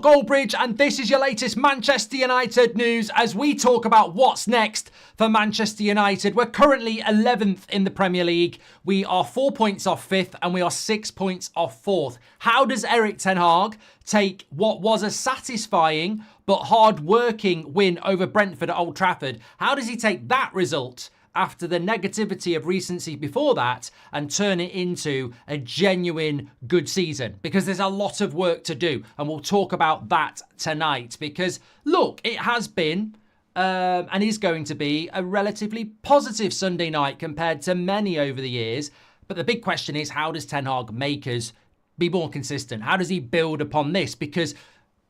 Goldbridge, and this is your latest Manchester United news as we talk about what's next for Manchester United. We're currently 11th in the Premier League. We are 4 points off 5th and we are 6 points off 4th. How does Erik ten Hag take what was a satisfying but hard-working win over Brentford at Old Trafford? How does he take that result after the negativity of recency before that and turn it into a genuine good season? Because there's a lot of work to do, and we'll talk about that tonight. Because look, it has been and is going to be a relatively positive Sunday night compared to many over the years. But the big question is, how does Ten Hag make us be more consistent? How does he build upon this? Because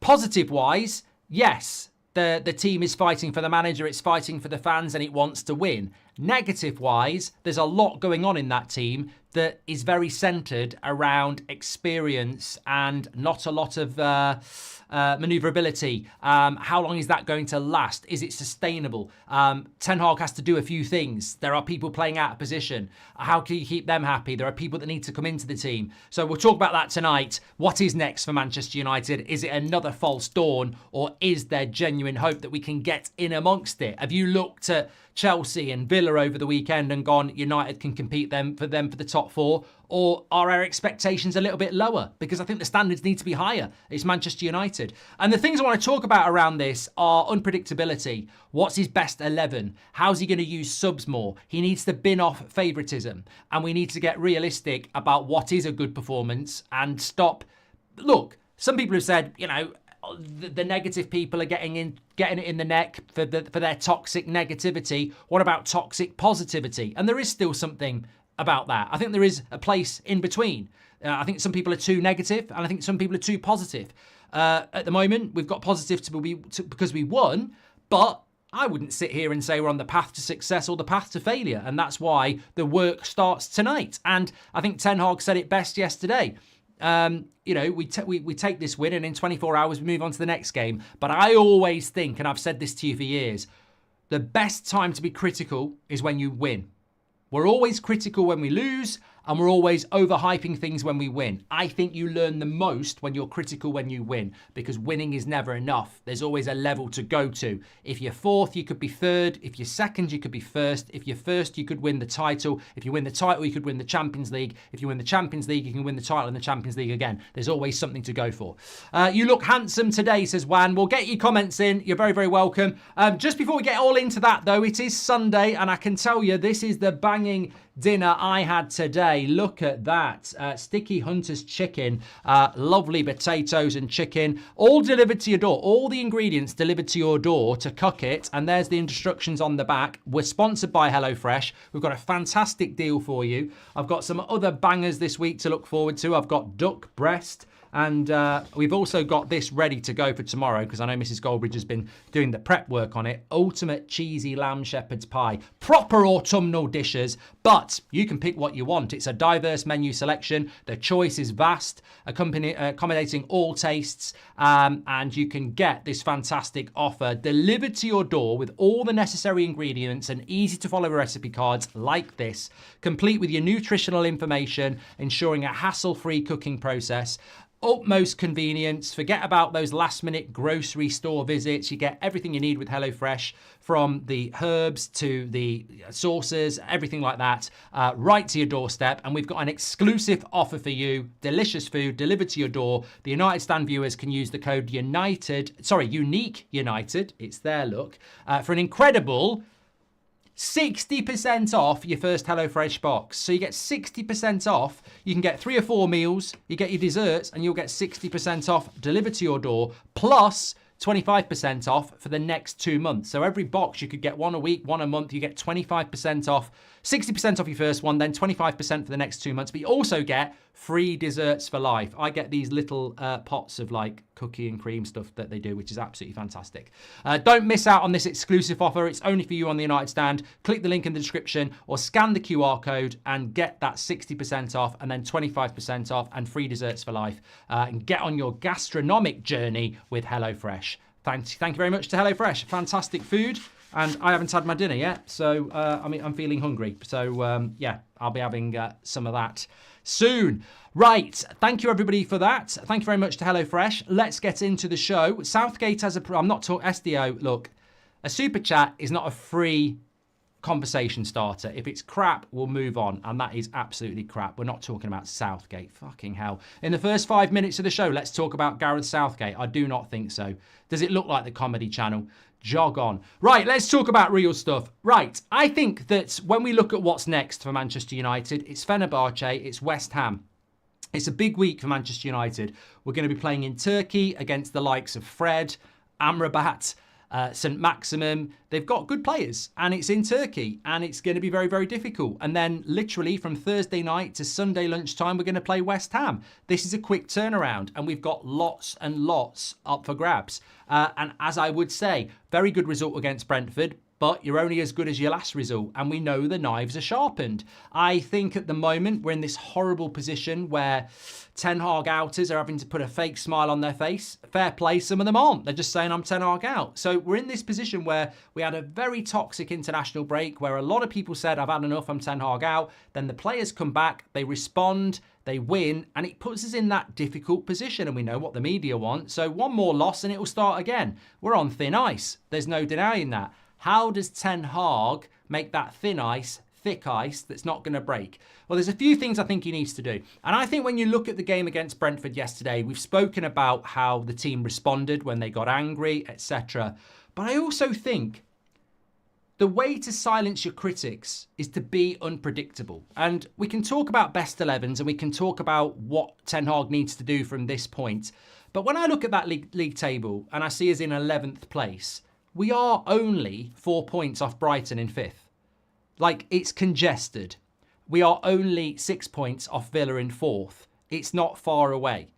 positive-wise, yes, the team is fighting for the manager, it's fighting for the fans, and it wants to win. Negative-wise, there's a lot going on in that team that is very centred around experience and not a lot of manoeuvrability. How long is that going to last? Is it sustainable? Ten Hag has to do a few things. There are people playing out of position. How can you keep them happy? There are people that need to come into the team. So we'll talk about that tonight. What is next for Manchester United? Is it another false dawn, or is there genuine hope that we can get in amongst it? Have you looked at Chelsea and Villa over the weekend and gone, United can compete for the top four? Or are our expectations a little bit lower? Because I think the standards need to be higher. It's Manchester United. And the things I want to talk about around this are unpredictability. What's his best 11? How's he going to use subs more? He needs to bin off favouritism. And we need to get realistic about what is a good performance and stop. Look, some people have said, the negative people are getting it in the neck for their toxic negativity. What about toxic positivity? And there is still something about that. I think there is a place in between. I think some people are too negative, and I think some people are too positive. At the moment, we've got positive because we won, but I wouldn't sit here and say we're on the path to success or the path to failure, and that's why the work starts tonight. And I think Ten Hag said it best yesterday. We take this win and in 24 hours we move on to the next game. But I always think, and I've said this to you for years, the best time to be critical is when you win. We're always critical when we lose, and we're always overhyping things when we win. I think you learn the most when you're critical when you win, because winning is never enough. There's always a level to go to. If you're fourth, you could be third. If you're second, you could be first. If you're first, you could win the title. If you win the title, you could win the Champions League. If you win the Champions League, you can win the title in the Champions League again. There's always something to go for. You look handsome today, says Juan. We'll get your comments in. You're very, very welcome. Just before we get all into that, though, it is Sunday, and I can tell you this is the banging dinner I had today. Look at that. Sticky Hunter's chicken, lovely potatoes and chicken, all delivered to your door. All the ingredients delivered to your door to cook it. And there's the instructions on the back. We're sponsored by HelloFresh. We've got a fantastic deal for you. I've got some other bangers this week to look forward to. I've got duck breast. And we've also got this ready to go for tomorrow, because I know Mrs. Goldbridge has been doing the prep work on it. Ultimate cheesy lamb shepherd's pie. Proper autumnal dishes, but you can pick what you want. It's a diverse menu selection. The choice is vast, accommodating all tastes. And you can get this fantastic offer delivered to your door with all the necessary ingredients and easy to follow recipe cards like this, complete with your nutritional information, ensuring a hassle-free cooking process. Utmost convenience. Forget about those last-minute grocery store visits. You get everything you need with HelloFresh, from the herbs to the sauces, everything like that, right to your doorstep. And we've got an exclusive offer for you. Delicious food delivered to your door. The United Stand viewers can use the code Unique United. It's there, look, for an incredible 60% off your first HelloFresh box. So you get 60% off. You can get 3 or 4 meals, you get your desserts, and you'll get 60% off delivered to your door, plus 25% off for the next 2 months. So every box, you could get 1 a week, 1 a month. You get 25% off, 60% off your first one, then 25% for the next 2 months. But you also get free desserts for life. I get these little pots of like cookie and cream stuff that they do, which is absolutely fantastic. Don't miss out on this exclusive offer. It's only for you on the United Stand. Click the link in the description or scan the QR code and get that 60% off and then 25% off and free desserts for life. And get on your gastronomic journey with HelloFresh. Thank you very much to HelloFresh. Fantastic food. And I haven't had my dinner yet, so I'm feeling hungry. So yeah, I'll be having some of that soon. Right, thank you everybody for that. Thank you very much to HelloFresh. Let's get into the show. Southgate has I'm not talking SDO. Look, a super chat is not a free conversation starter. If it's crap, we'll move on. And that is absolutely crap. We're not talking about Southgate. Fucking hell. In the first 5 minutes of the show, let's talk about Gareth Southgate. I do not think so. Does it look like the Comedy Channel? Jog on. Right, let's talk about real stuff. Right, I think that when we look at what's next for Manchester United, it's Fenerbahce, it's West Ham. It's a big week for Manchester United. We're going to be playing in Turkey against the likes of Fred, Amrabat, St. Maximum. They've got good players and it's in Turkey and it's going to be very, very difficult. And then literally from Thursday night to Sunday lunchtime, we're going to play West Ham. This is a quick turnaround and we've got lots and lots up for grabs. And as I would say, very good result against Brentford, but you're only as good as your last result. And we know the knives are sharpened. I think at the moment we're in this horrible position where Ten Hag outers are having to put a fake smile on their face. Fair play, some of them aren't. They're just saying I'm Ten Hag out. So we're in this position where we had a very toxic international break where a lot of people said, I've had enough, I'm Ten Hag out. Then the players come back, they respond, they win, and it puts us in that difficult position. And we know what the media want. So one more loss and it will start again. We're on thin ice. There's no denying that. How does Ten Hag make that thin ice, thick ice that's not going to break? Well, there's a few things I think he needs to do. And I think when you look at the game against Brentford yesterday, we've spoken about how the team responded when they got angry, etc. But I also think the way to silence your critics is to be unpredictable. And we can talk about best 11s and we can talk about what Ten Hag needs to do from this point. But when I look at that league table and I see us in 11th place, we are only 4 points off Brighton in 5th. Like, it's congested. We are only 6 points off Villa in 4th. It's not far away.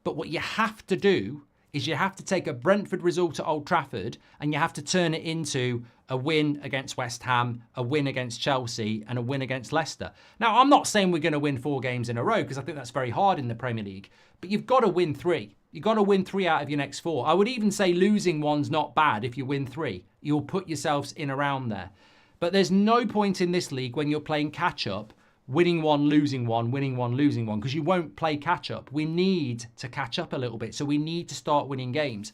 But what you have to do is you have to take a Brentford result at Old Trafford and you have to turn it into a win against West Ham, a win against Chelsea, and a win against Leicester. Now, I'm not saying we're going to win 4 games in a row because I think that's very hard in the Premier League. But you've got to win 3. You've got to win 3 out of your next 4. I would even say losing one's not bad if you win 3. You'll put yourselves in around there. But there's no point in this league when you're playing catch-up, winning 1, losing 1, winning 1, losing 1, because you won't play catch-up. We need to catch up a little bit, so we need to start winning games.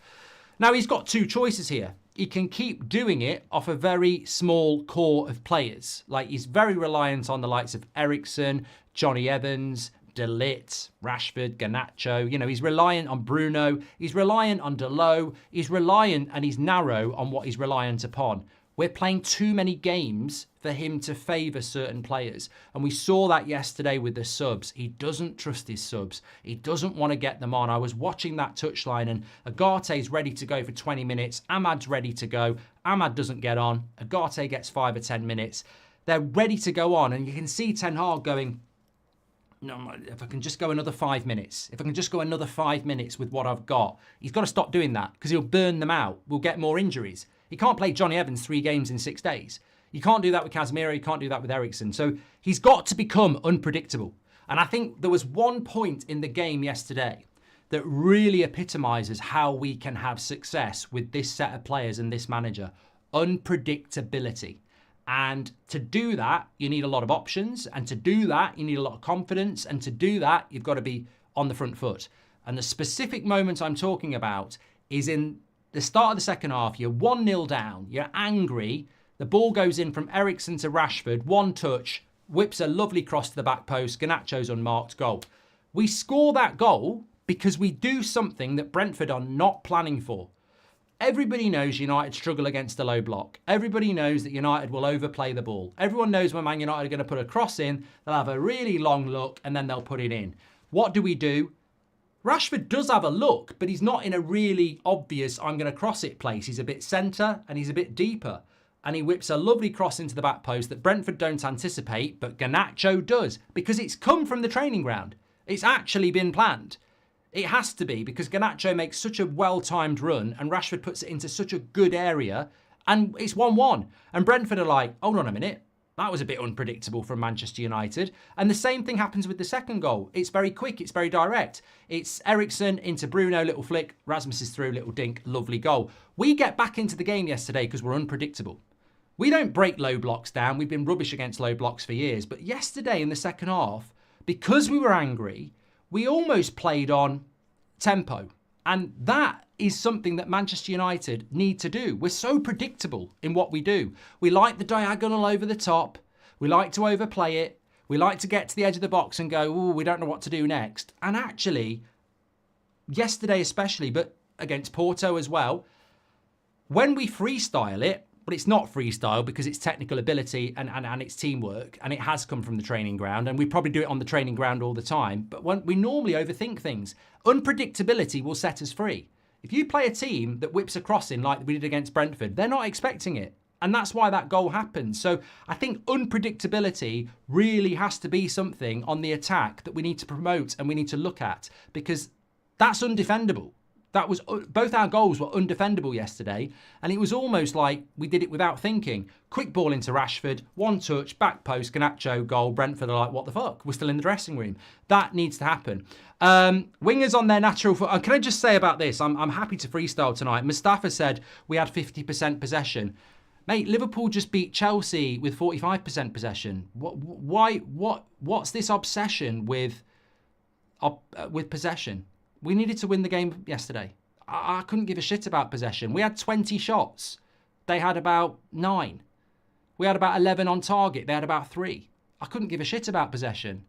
Now, he's got 2 choices here. He can keep doing it off a very small core of players. Like, he's very reliant on the likes of Eriksen, Johnny Evans, De Ligt, Rashford, Garnacho. You know, he's reliant on Bruno. He's reliant on Delo. He's reliant and he's narrow on what he's reliant upon. We're playing too many games for him to favour certain players. And we saw that yesterday with the subs. He doesn't trust his subs. He doesn't want to get them on. I was watching that touchline and Agate's ready to go for 20 minutes. Ahmad's ready to go. Ahmad doesn't get on. Agate gets 5 or 10 minutes. They're ready to go on. And you can see Ten Hag going, no, if I can just go another 5 minutes, if I can just go another 5 minutes with what I've got, he's got to stop doing that because he'll burn them out. We'll get more injuries. He can't play Johnny Evans 3 games in 6 days. You can't do that with Casemiro. You can't do that with Eriksen. So he's got to become unpredictable. And I think there was one point in the game yesterday that really epitomises how we can have success with this set of players and this manager. Unpredictability. And to do that, you need a lot of options. And to do that, you need a lot of confidence. And to do that, you've got to be on the front foot. And the specific moment I'm talking about is in the start of the second half. You're 1-0 down. You're angry. The ball goes in from Eriksen to Rashford. 1 touch. Whips a lovely cross to the back post. Garnacho's unmarked. Goal. We score that goal because we do something that Brentford are not planning for. Everybody knows United struggle against the low block. Everybody knows that United will overplay the ball. Everyone knows when Man United are going to put a cross in, they'll have a really long look and then they'll put it in. What do? Rashford does have a look, but he's not in a really obvious, I'm going to cross it place. He's a bit centre and he's a bit deeper. And he whips a lovely cross into the back post that Brentford don't anticipate, but Garnacho does because it's come from the training ground. It's actually been planned. It has to be because Garnacho makes such a well-timed run and Rashford puts it into such a good area and it's 1-1. And Brentford are like, hold on a minute. That was a bit unpredictable from Manchester United. And the same thing happens with the second goal. It's very quick. It's very direct. It's Eriksen into Bruno, little flick. Rasmus is through, little dink, lovely goal. We get back into the game yesterday because we're unpredictable. We don't break low blocks down. We've been rubbish against low blocks for years. But yesterday in the second half, because we were angry, we almost played on tempo. And that is something that Manchester United need to do. We're so predictable in what we do. We like the diagonal over the top. We like to overplay it. We like to get to the edge of the box and go, oh, we don't know what to do next. And actually, yesterday especially, but against Porto as well, when we freestyle it, but it's not freestyle because it's technical ability and it's teamwork, and it has come from the training ground, and we probably do it on the training ground all the time, but when we normally overthink things, unpredictability will set us free. If you play a team that whips a crossing like we did against Brentford, they're not expecting it. And that's why that goal happened. So I think unpredictability really has to be something on the attack that we need to promote and we need to look at, because that's undefendable. That was both our goals were undefendable yesterday, and it was almost like we did it without thinking. Quick ball into Rashford, one touch, back post, Garnacho, goal. Brentford are like, what the fuck? We're still in the dressing room. That needs to happen. Wingers on their natural foot. Can I just say about this? I'm happy to freestyle tonight. Mustafa said we had 50% possession. Mate, Liverpool just beat Chelsea with 45% possession. What's this obsession with possession? We needed to win the game yesterday. I couldn't give a shit about possession. We had 20 shots. They had about 9. We had about 11 on target. They had about 3. I couldn't give a shit about possession.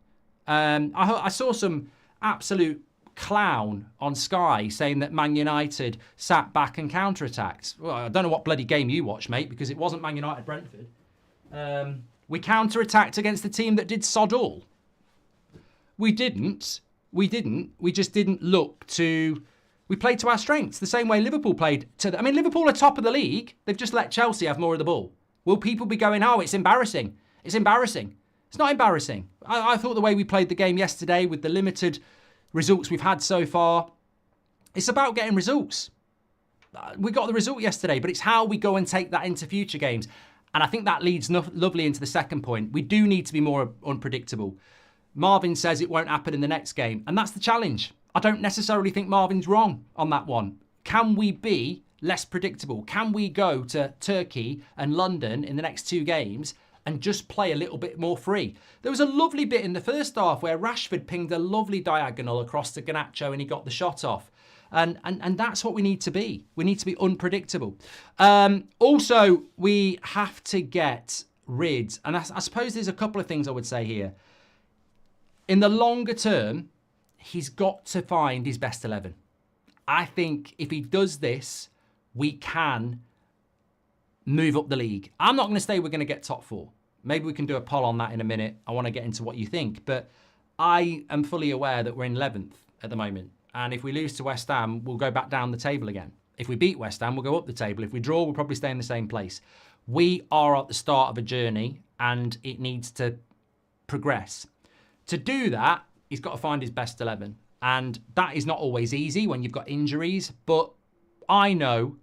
I saw some absolute clown on Sky saying that Man United sat back and counter-attacked. Well, I don't know what bloody game you watched, mate, because it wasn't Man United Brentford. We counter-attacked against the team that did sod all. We didn't. We just didn't look to... We played to our strengths, the same way Liverpool played to... Liverpool are top of the league. They've just let Chelsea have more of the ball. Will people be going, oh, it's embarrassing. It's embarrassing. It's not embarrassing. I thought the way we played the game yesterday with the limited results we've had so far, it's about getting results. We got the result yesterday, but it's how we go and take that into future games. And I think that leads lovely into the second point. We do need to be more unpredictable. Marvin says it won't happen in the next game, and that's the challenge. I don't necessarily think Marvin's wrong on that one. Can we be less predictable? Can we go to Turkey and London in the next 2 games and just play a little bit more free? There was a lovely bit in the first half where Rashford pinged a lovely diagonal across to Garnacho and he got the shot off. And that's what we need to be. We need to be unpredictable. Also, we have to get rid, and I suppose there's a couple of things I would say here. In the longer term, he's got to find his best 11. I think if he does this, we can move up the league. I'm not going to say we're going to get top 4. Maybe we can do a poll on that in a minute. I want to get into what you think. But I am fully aware that we're in 11th at the moment. And if we lose to West Ham, we'll go back down the table again. If we beat West Ham, we'll go up the table. If we draw, we'll probably stay in the same place. We are at the start of a journey and it needs to progress. To do that, he's got to find his best 11. And that is not always easy when you've got injuries. But I know,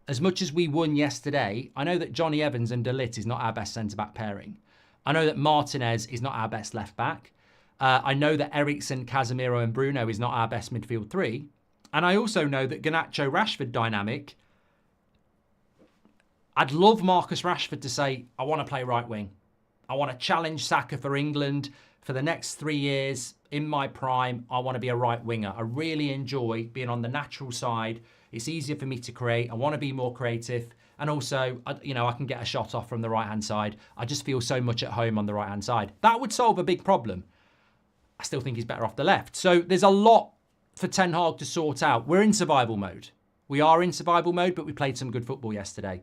as much as we won yesterday, I know that Johnny Evans and De Ligt is not our best centre-back pairing. I know that Martinez is not our best left-back. I know that Eriksen, Casemiro and Bruno is not our best midfield 3. And I also know that Garnacho-Rashford dynamic, I'd love Marcus Rashford to say, I want to play right wing. I want to challenge Saka for England. For the next 3 years, in my prime, I want to be a right winger. I really enjoy being on the natural side. It's easier for me to create. I want to be more creative. And also, I can get a shot off from the right-hand side. I just feel so much at home on the right-hand side. That would solve a big problem. I still think he's better off the left. So there's a lot for Ten Hag to sort out. We're in survival mode. We are in survival mode, but we played some good football yesterday.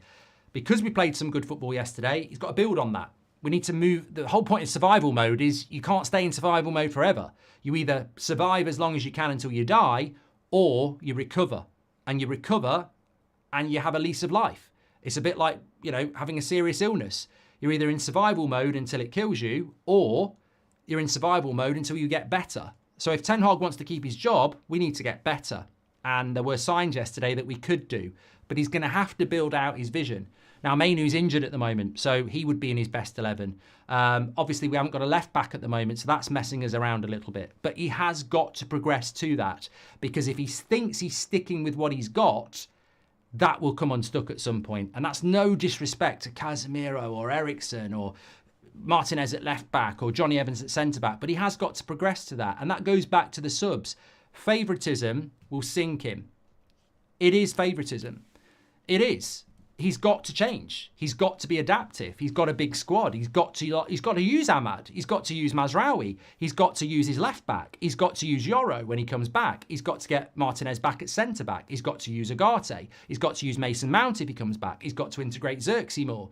Because we played some good football yesterday, he's got to build on that. We need to move. The whole point of survival mode is you can't stay in survival mode forever. You either survive as long as you can until you die, or you recover. And you recover and you have a lease of life. It's a bit like, having a serious illness. You're either in survival mode until it kills you, or you're in survival mode until you get better. So if Ten Hag wants to keep his job, we need to get better. And there were signs yesterday that we could do. But he's going to have to build out his vision. Now, Mainoo's injured at the moment, so he would be in his best 11. Obviously, we haven't got a left back at the moment, so that's messing us around a little bit. But he has got to progress to that, because if he thinks he's sticking with what he's got, that will come unstuck at some point. And that's no disrespect to Casemiro or Eriksen or Martinez at left back or Johnny Evans at centre back, but he has got to progress to that. And that goes back to the subs. Favouritism will sink him. It is favouritism. It is. He's got to change. He's got to be adaptive. He's got a big squad. He's got to use Ahmad. He's got to use Mazraoui. He's got to use his left back. He's got to use Yoro when he comes back. He's got to get Martinez back at centre back. He's got to use Ugarte. He's got to use Mason Mount if he comes back. He's got to integrate Xerxes more.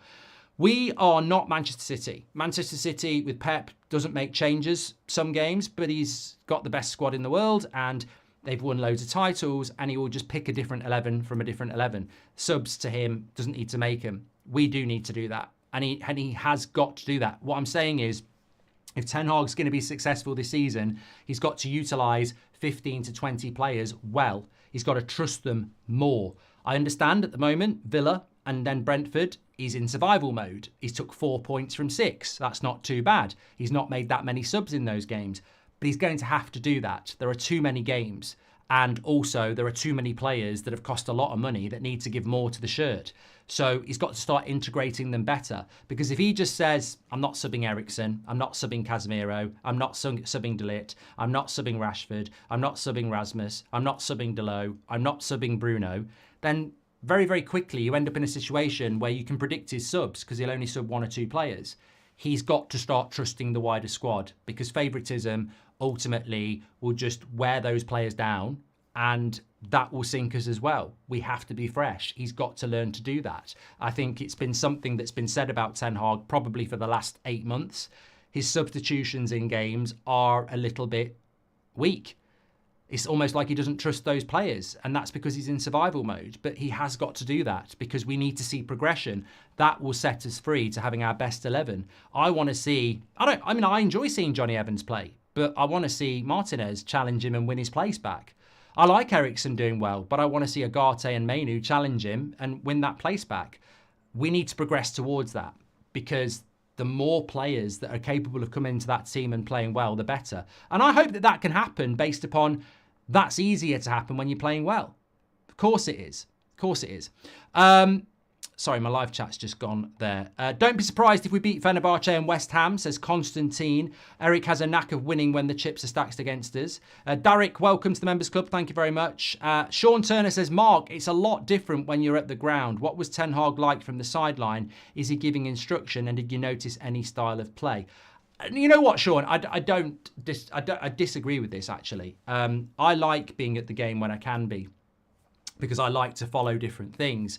We are not Manchester City. Manchester City with Pep doesn't make changes some games, but he's got the best squad in the world and they've won loads of titles, and he will just pick a different 11 from a different 11. Subs to him, doesn't need to make him. We do need to do that. And he has got to do that. What I'm saying is, if Ten Hag's going to be successful this season, he's got to utilise 15 to 20 players well. He's got to trust them more. I understand at the moment, Villa and then Brentford, he's in survival mode. He's took 4 points from 6. That's not too bad. He's not made that many subs in those games. But he's going to have to do that. There are too many games. And also, there are too many players that have cost a lot of money that need to give more to the shirt. So he's got to start integrating them better. Because if he just says, I'm not subbing Eriksen, I'm not subbing Casemiro, I'm not subbing De Ligt, I'm not subbing Rashford, I'm not subbing Rasmus, I'm not subbing Delo, I'm not subbing Bruno, then very, very quickly you end up in a situation where you can predict his subs because he'll only sub 1 or 2 players. He's got to start trusting the wider squad because favouritism ultimately will just wear those players down and that will sink us as well. We have to be fresh. He's got to learn to do that. I think it's been something that's been said about Ten Hag probably for the last 8 months. His substitutions in games are a little bit weak. It's almost like he doesn't trust those players, and that's because he's in survival mode. But he has got to do that because we need to see progression. That will set us free to having our best 11. I want to see... I enjoy seeing Johnny Evans play, but I want to see Martinez challenge him and win his place back. I like Eriksen doing well, but I want to see Ugarte and Mainu challenge him and win that place back. We need to progress towards that because the more players that are capable of coming into that team and playing well, the better. And I hope that that can happen based upon... That's easier to happen when you're playing well. Of course it is. Of course it is. Sorry, my live chat's just gone there. Don't be surprised if we beat Fenerbahce and West Ham, says Constantine. Eric has a knack of winning when the chips are stacked against us. Derek, welcome to the Members Club. Thank you very much. Sean Turner says, Mark, it's a lot different when you're at the ground. What was Ten Hag like from the sideline? Is he giving instruction? And did you notice any style of play? You know what, Sean? I disagree with this, actually. I like being at the game when I can be because I like to follow different things.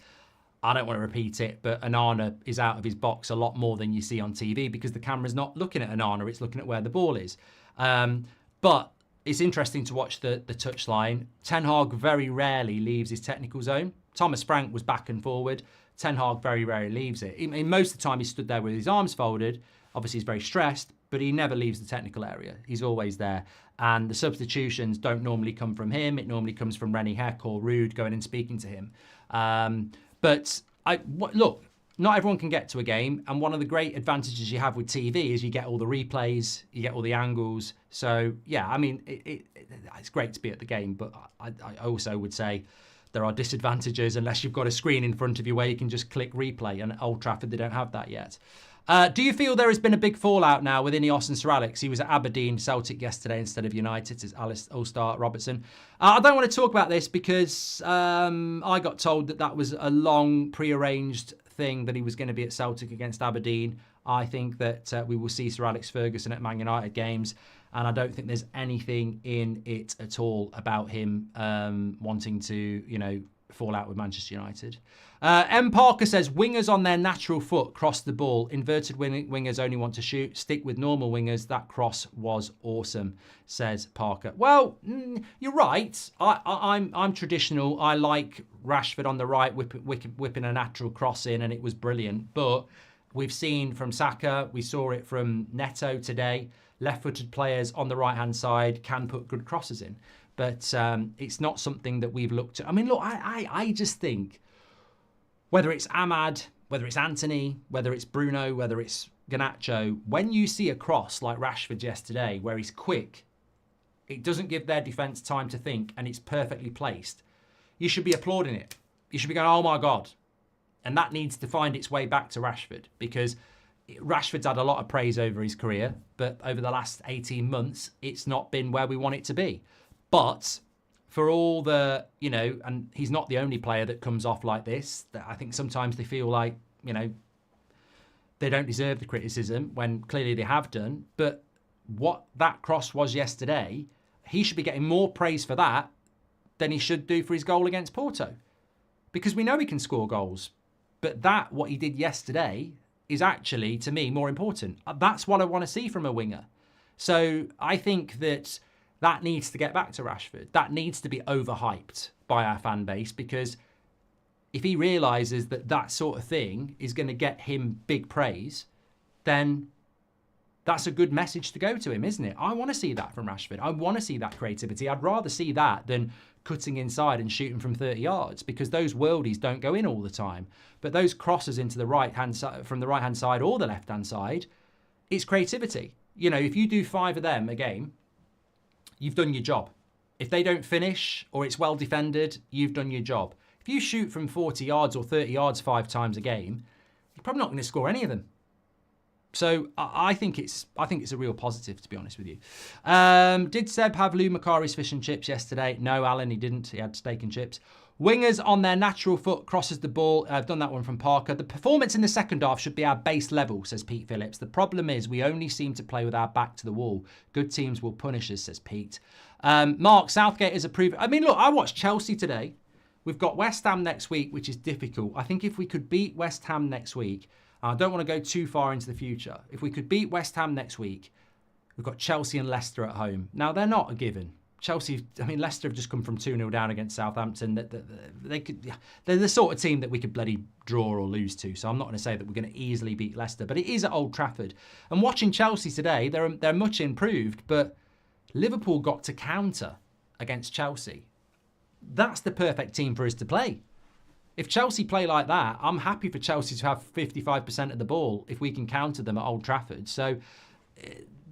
I don't want to repeat it, but Onana is out of his box a lot more than you see on TV because the camera's not looking at Onana, it's looking at where the ball is. But it's interesting to watch the touchline. Ten Hag very rarely leaves his technical zone. Thomas Frank was back and forward. Ten Hag very rarely leaves it. Most of the time, he stood there with his arms folded. Obviously, he's very stressed, but he never leaves the technical area. He's always there. And the substitutions don't normally come from him. It normally comes from Rennie Heck or Ruud going and speaking to him. But look, not everyone can get to a game. And one of the great advantages you have with TV is you get all the replays, you get all the angles. So, yeah, I mean, it's great to be at the game. But I also would say there are disadvantages unless you've got a screen in front of you where you can just click replay. And at Old Trafford, they don't have that yet. Do you feel there has been a big fallout now with Ineos and Sir Alex? He was at Aberdeen, Celtic yesterday instead of United, says Alice All-Star Robertson. I don't want to talk about this because I got told that was a long pre-arranged thing that he was going to be at Celtic against Aberdeen. I think that we will see Sir Alex Ferguson at Man United games, and I don't think there's anything in it at all about him wanting to, fall out with Manchester United. M. Parker says, wingers on their natural foot cross the ball. Inverted wingers only want to shoot. Stick with normal wingers. That cross was awesome, says Parker. Well, you're right. I'm traditional. I like Rashford on the right, whipping a natural cross in, and it was brilliant. But we've seen from Saka, we saw it from Neto today. Left-footed players on the right-hand side can put good crosses in. But it's not something that we've looked at. I mean, look, I just think whether it's Ahmad, whether it's Anthony, whether it's Bruno, whether it's Garnacho, when you see a cross like Rashford yesterday where he's quick, it doesn't give their defence time to think and it's perfectly placed, you should be applauding it. You should be going, oh my God. And that needs to find its way back to Rashford because Rashford's had a lot of praise over his career, but over the last 18 months, it's not been where we want it to be. But for all the, and he's not the only player that comes off like this, that I think sometimes they feel like, they don't deserve the criticism when clearly they have done. But what that cross was yesterday, he should be getting more praise for that than he should do for his goal against Porto. Because we know he can score goals. But what he did yesterday, is actually, to me, more important. That's what I want to see from a winger. So I think that needs to get back to Rashford. That needs to be overhyped by our fan base, because if he realises that sort of thing is going to get him big praise, then that's a good message to go to him, isn't it? I want to see that from Rashford. I want to see that creativity. I'd rather see that than cutting inside and shooting from 30 yards, because those worldies don't go in all the time. But those crosses into the right-hand side, from the right-hand side or the left-hand side, it's creativity. If you do 5 of them a game, you've done your job. If they don't finish or it's well defended, you've done your job. If you shoot from 40 yards or 30 yards 5 times a game, you're probably not going to score any of them. So I think it's a real positive, to be honest with you. Did Seb have Lou Macari's fish and chips yesterday? No, Alan, he didn't. He had steak and chips. Wingers on their natural foot crosses the ball. I've done that one from Parker. The performance in the second half should be our base level, says Pete Phillips. The problem is we only seem to play with our back to the wall. Good teams will punish us, says Pete. Mark, Southgate is approved. I mean, look, I watched Chelsea today. We've got West Ham next week, which is difficult. I think if we could beat West Ham next week, I don't want to go too far into the future. If we could beat West Ham next week, we've got Chelsea and Leicester at home. Now, they're not a given. Leicester have just come from 2-0 down against Southampton. They're the sort of team that we could bloody draw or lose to. So I'm not going to say that we're going to easily beat Leicester, but it is at Old Trafford. And watching Chelsea today, they're much improved, but Liverpool got to counter against Chelsea. That's the perfect team for us to play. If Chelsea play like that, I'm happy for Chelsea to have 55% of the ball if we can counter them at Old Trafford. So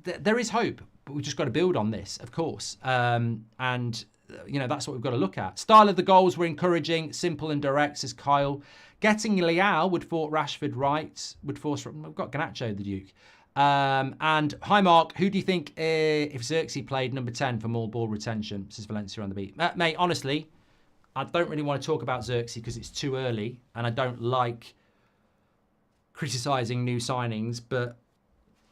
there is hope, but we've just got to build on this, of course. And that's what we've got to look at. Style of the goals were encouraging, simple and direct, says Kyle. Getting Leao would force Rashford right, would force... We've got Garnacho, the Duke. And hi, Mark. Who do you think if Xerxes played number 10 for more ball retention, says Valencia on the beat? Mate, honestly, I don't really want to talk about Xerxes because it's too early and I don't like criticising new signings, but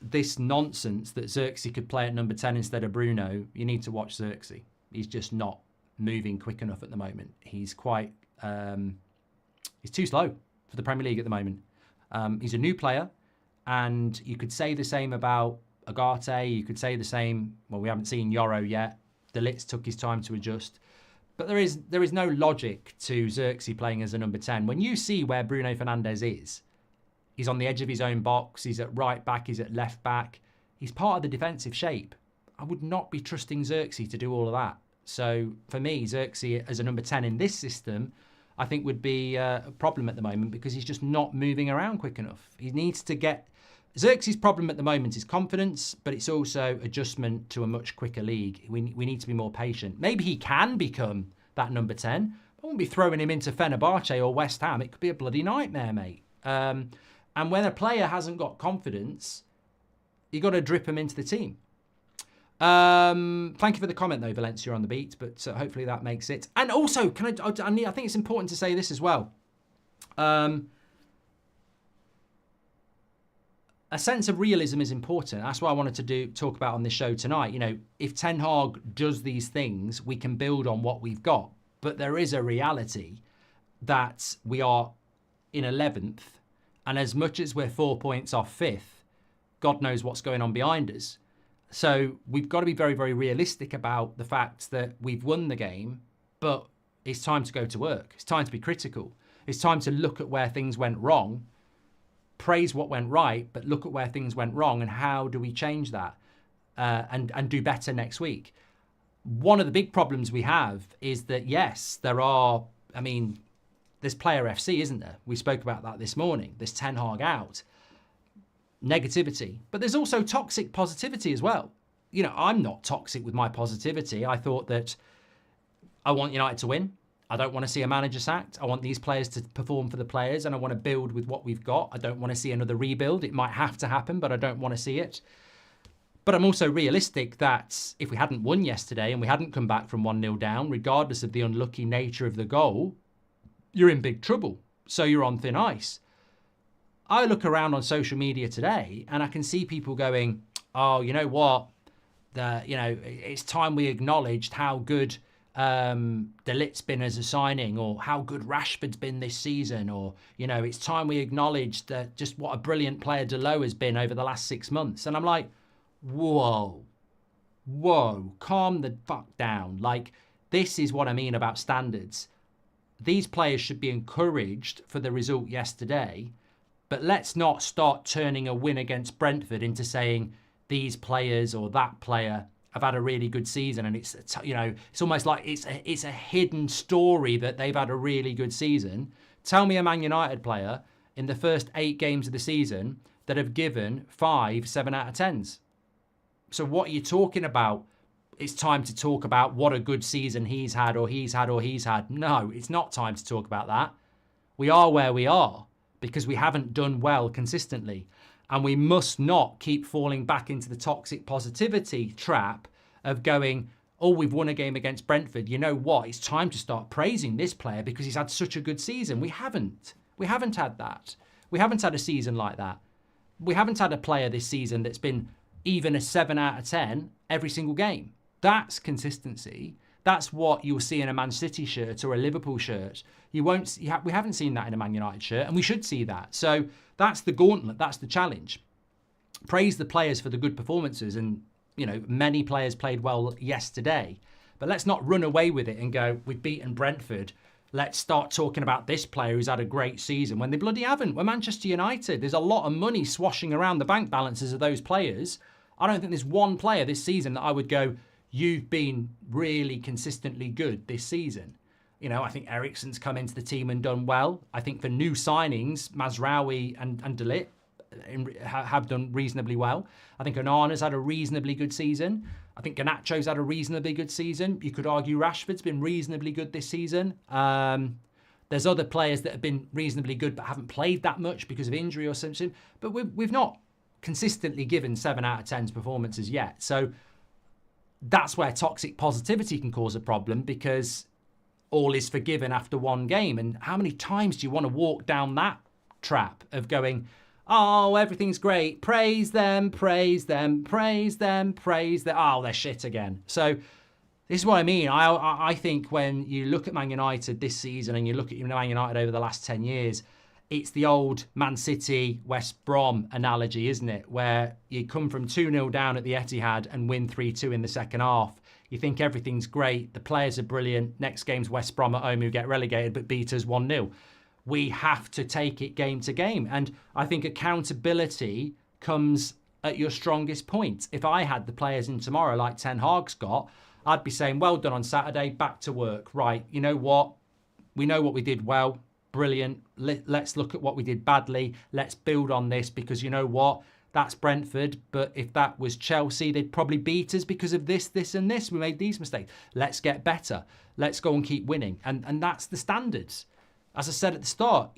this nonsense that Xerxes could play at number 10 instead of Bruno, you need to watch Xerxes. He's just not moving quick enough at the moment. He's quite... he's too slow for the Premier League at the moment. He's a new player, and you could say the same about Agate. You could say the same... Well, we haven't seen Yoro yet. De Ligt took his time to adjust. But there is no logic to Xerxes playing as a number 10. When you see where Bruno Fernandes is, he's on the edge of his own box, he's at right back, he's at left back. He's part of the defensive shape. I would not be trusting Xerxes to do all of that. So for me, Xerxes as a number 10 in this system, I think would be a problem at the moment because he's just not moving around quick enough. He needs to get... Xerxes' problem at the moment is confidence, but it's also adjustment to a much quicker league. We need to be more patient. Maybe he can become that number 10. I won't be throwing him into Fenerbahce or West Ham. It could be a bloody nightmare, mate. And when a player hasn't got confidence, you got to drip him into the team. Thank you for the comment, though, Valencia on the beat, but hopefully that makes it. And also, I think it's important to say this as well. A sense of realism is important. That's what I wanted to talk about on this show tonight. You know, if Ten Hag does these things, we can build on what we've got. But there is a reality that we are in 11th, and as much as we're 4 points off 5th, God knows what's going on behind us. So we've got to be very, very realistic about the fact that we've won the game, but it's time to go to work. It's time to be critical. It's time to look at where things went wrong, praise what went right, but look at where things went wrong and how do we change that and do better next week. One of the big problems we have is that, yes, there's player FC, isn't there? We spoke about that this morning. There's Ten Hag out. Negativity. But there's also toxic positivity as well. You know, I'm not toxic with my positivity. I thought that I want United to win. I don't want to see a manager sacked. I want these players to perform for the players, and I want to build with what we've got. I don't want to see another rebuild. It might have to happen, but I don't want to see it. But I'm also realistic that if we hadn't won yesterday and we hadn't come back from 1-0 down, regardless of the unlucky nature of the goal, you're in big trouble. So you're on thin ice. I look around on social media today and I can see people going, oh, you know what? It's time we acknowledged how good De Ligt's been as a signing, or how good Rashford's been this season, or, it's time we acknowledged that just what a brilliant player Delot has been over the last 6 months. And I'm like, whoa, calm the fuck down. Like, this is what I mean about standards. These players should be encouraged for the result yesterday, but let's not start turning a win against Brentford into saying these players or that player have had a really good season, and it's almost like it's a hidden story that they've had a really good season. Tell me a Man United player in the first 8 games of the season that have given 5 7 out of 10s. So what are you talking about? It's time to talk about what a good season he's had. No, it's not time to talk about that. We are where we are because we haven't done well consistently. And we must not keep falling back into the toxic positivity trap of going, oh, we've won a game against Brentford. You know what? It's time to start praising this player because he's had such a good season. We haven't. We haven't had that. We haven't had a season like that. We haven't had a player this season that's been even a 7 out of 10 every single game. That's consistency. That's what you'll see in a Man City shirt or a Liverpool shirt. We haven't seen that in a Man United shirt, and we should see that. So that's the gauntlet. That's the challenge. Praise the players for the good performances, and many players played well yesterday. But let's not run away with it and go, we've beaten Brentford. Let's start talking about this player who's had a great season when they bloody haven't. We're Manchester United. There's a lot of money swashing around the bank balances of those players. I don't think there's one player this season that I would go, you've been really consistently good this season. I think Eriksen's come into the team and done well. I think for new signings, Mazraoui and De Ligt have done reasonably well. I think Onana's had a reasonably good season. I think Garnacho's had a reasonably good season. You could argue Rashford's been reasonably good this season. There's other players that have been reasonably good but haven't played that much because of injury or something. But we've not consistently given 7 out of 10 performances yet. So that's where toxic positivity can cause a problem, because all is forgiven after one game. And how many times do you want to walk down that trap of going, oh, everything's great, praise them, praise them, praise them, praise them. Oh, they're shit again. So this is what I mean. I think when you look at Man United this season and you look at Man United over the last 10 years, it's the old Man City, West Brom analogy, isn't it? Where you come from 2-0 down at the Etihad and win 3-2 in the second half. You think everything's great. The players are brilliant. Next game's West Brom at home who get relegated but beat us 1-0. We have to take it game to game. And I think accountability comes at your strongest point. If I had the players in tomorrow like Ten Hag's got, I'd be saying, well done on Saturday, back to work. Right, you know what? We know what we did well. Brilliant. Let's look at what we did badly. Let's build on this, because you know what? That's Brentford. But if that was Chelsea, they'd probably beat us because of this, this and this. We made these mistakes. Let's get better. Let's go and keep winning. And that's the standards. As I said at the start,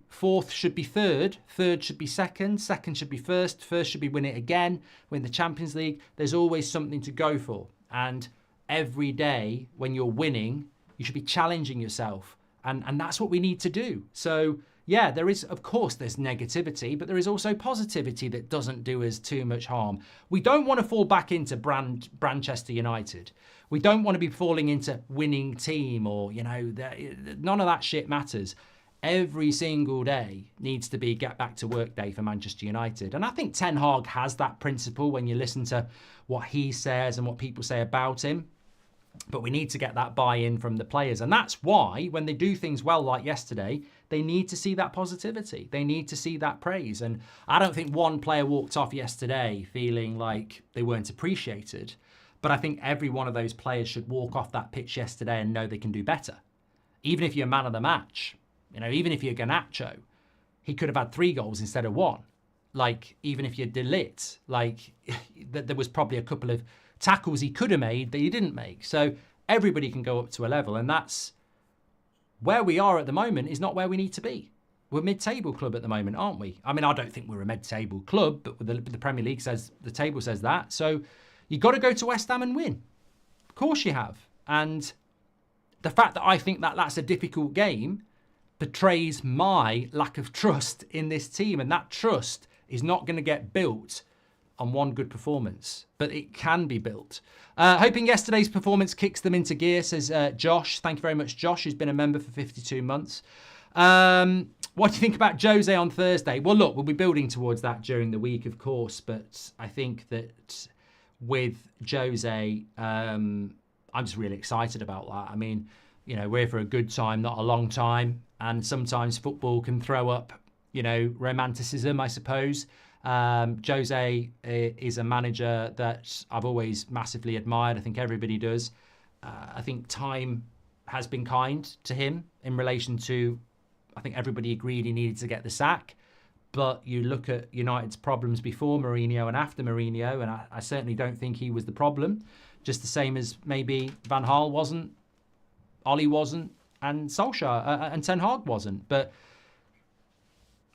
fourth should be third should be second should be first should be win it again, win the Champions League. There's always something to go for. And every day when you're winning, you should be challenging yourself. And that's what we need to do. So, yeah, there is, of course, there's negativity, but there is also positivity that doesn't do us too much harm. We don't want to fall back into Manchester United. We don't want to be falling into winning team or, none of that shit matters. Every single day needs to be get back to work day for Manchester United. And I think Ten Hag has that principle when you listen to what he says and what people say about him. But we need to get that buy-in from the players. And that's why when they do things well like yesterday, they need to see that positivity. They need to see that praise. And I don't think one player walked off yesterday feeling like they weren't appreciated. But I think every one of those players should walk off that pitch yesterday and know they can do better. Even if you're man of the match, even if you're Garnacho, he could have had 3 goals instead of 1. Even if you're De Ligt, there was probably a couple of tackles he could have made that he didn't make. So everybody can go up to a level, and that's where we are at the moment is not where we need to be. We're a mid-table club at the moment, aren't we? I mean, I don't think we're a mid-table club, but the Premier League says, the table says that. So you've got to go to West Ham and win. Of course you have. And the fact that I think that that's a difficult game betrays my lack of trust in this team. And that trust is not going to get built on one good performance, but it can be built. Hoping yesterday's performance kicks them into gear, says Josh. Thank you very much, Josh, who's been a member for 52 months. What do you think about Jose on Thursday? Well, look, we'll be building towards that during the week, of course, but I think that with Jose, I'm just really excited about that. I mean, you know, we're here for a good time, not a long time, and sometimes football can throw up, you know, romanticism, I suppose. Jose is a manager that I've always massively admired. I think everybody does. I think time has been kind to him in relation to, I think everybody agreed he needed to get the sack. But you look at United's problems before Mourinho and after Mourinho, and I certainly don't think he was the problem. Just the same as maybe Van Gaal wasn't, Ollie wasn't, and Solskjaer and Ten Hag wasn't. But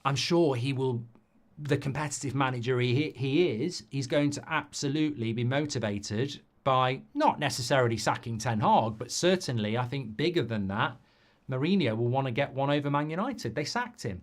I'm sure he will, the competitive manager he is, he's going to absolutely be motivated by not necessarily sacking Ten Hag, but certainly, I think bigger than that, Mourinho will want to get one over Man United. They sacked him.